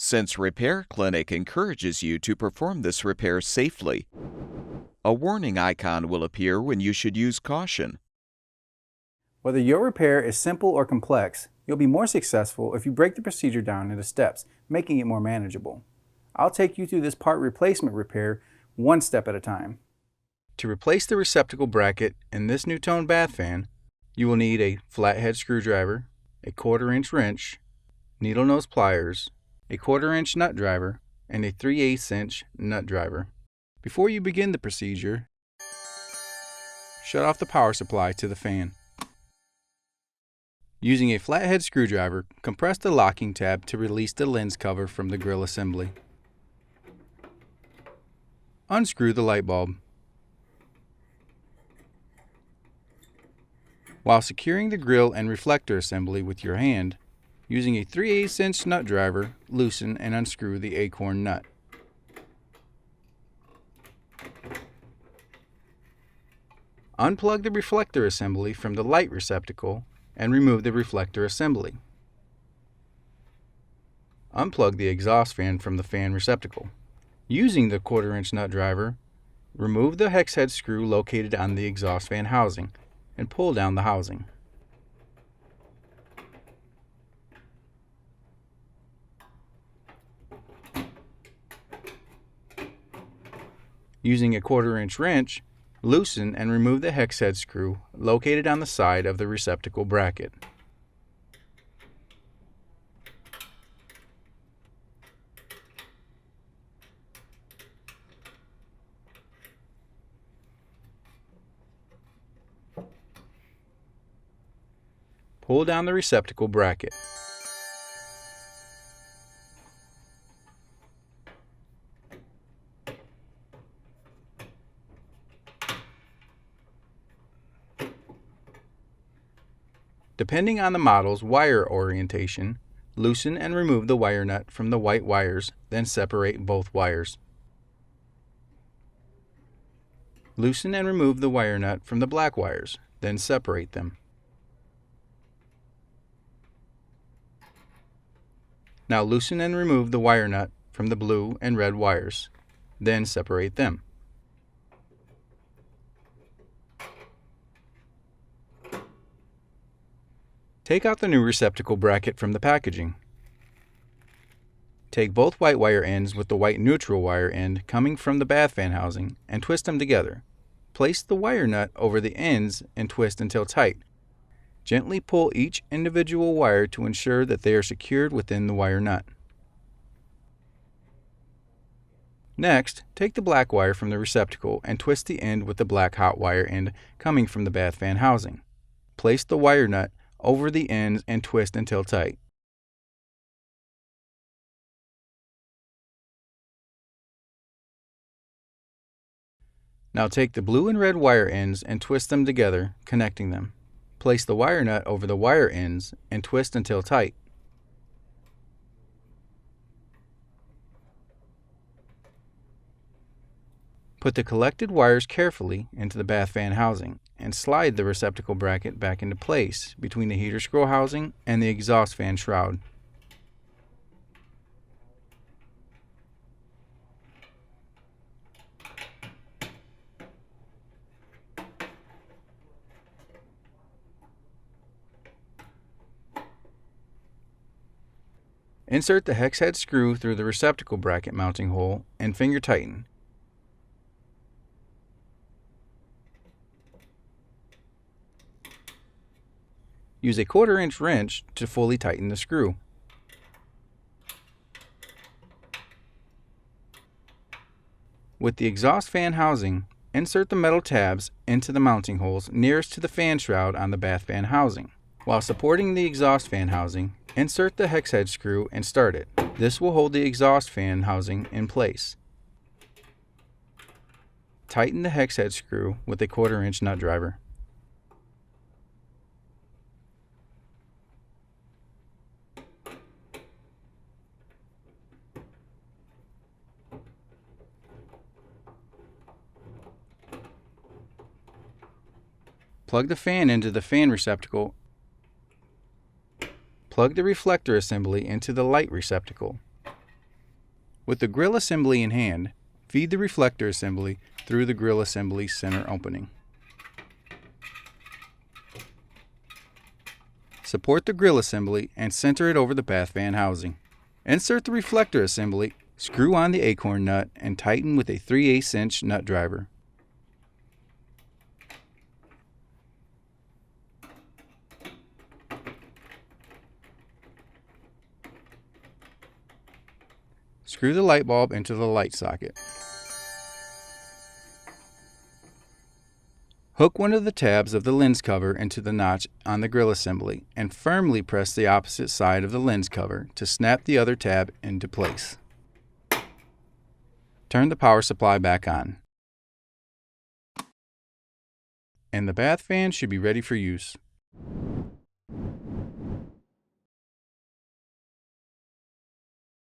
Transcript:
since Repair Clinic encourages you to perform this repair safely. A warning icon will appear when you should use caution. Whether your repair is simple or complex, you'll be more successful if you break the procedure down into steps, making it more manageable. I'll take you through this part replacement repair one step at a time. To replace the receptacle bracket in this NuTone bath fan, you will need a flathead screwdriver, a 1/4-inch wrench, needle nose pliers, a 1/4-inch nut driver, and a 3/8-inch nut driver. Before you begin the procedure, shut off the power supply to the fan. Using a flathead screwdriver, compress the locking tab to release the lens cover from the grille assembly. Unscrew the light bulb. While securing the grille and reflector assembly with your hand, using a 3/8-inch nut driver, loosen and unscrew the acorn nut. Unplug the reflector assembly from the light receptacle and remove the reflector assembly. Unplug the exhaust fan from the fan receptacle. Using the 1/4-inch nut driver, remove the hex head screw located on the exhaust fan housing and pull down the housing. Using a 1/4-inch wrench, loosen and remove the hex head screw located on the side of the receptacle bracket. Pull down the receptacle bracket. Depending on the model's wire orientation, loosen and remove the wire nut from the white wires, then separate both wires. Loosen and remove the wire nut from the black wires, then separate them. Now loosen and remove the wire nut from the blue and red wires, then separate them. Take out the new receptacle bracket from the packaging. Take both white wire ends with the white neutral wire end coming from the bath fan housing and twist them together. Place the wire nut over the ends and twist until tight. Gently pull each individual wire to ensure that they are secured within the wire nut. Next, take the black wire from the receptacle and twist the end with the black hot wire end coming from the bath fan housing. Place the wire nut over the ends and twist until tight. Now take the blue and red wire ends and twist them together, connecting them. Place the wire nut over the wire ends and twist until tight. Put the collected wires carefully into the bath fan housing and slide the receptacle bracket back into place between the heater scroll housing and the exhaust fan shroud. Insert the hex head screw through the receptacle bracket mounting hole and finger tighten. Use a 1/4-inch wrench to fully tighten the screw. With the exhaust fan housing, insert the metal tabs into the mounting holes nearest to the fan shroud on the bath fan housing. While supporting the exhaust fan housing, insert the hex head screw and start it. This will hold the exhaust fan housing in place. Tighten the hex head screw with a 1/4-inch nut driver. Plug the fan into the fan receptacle. Plug the reflector assembly into the light receptacle. With the grille assembly in hand, feed the reflector assembly through the grille assembly center opening. Support the grille assembly and center it over the bath fan housing. Insert the reflector assembly, screw on the acorn nut, and tighten with a 3/8 inch nut driver. Screw the light bulb into the light socket. Hook one of the tabs of the lens cover into the notch on the grille assembly and firmly press the opposite side of the lens cover to snap the other tab into place. Turn the power supply back on. And the bath fan should be ready for use.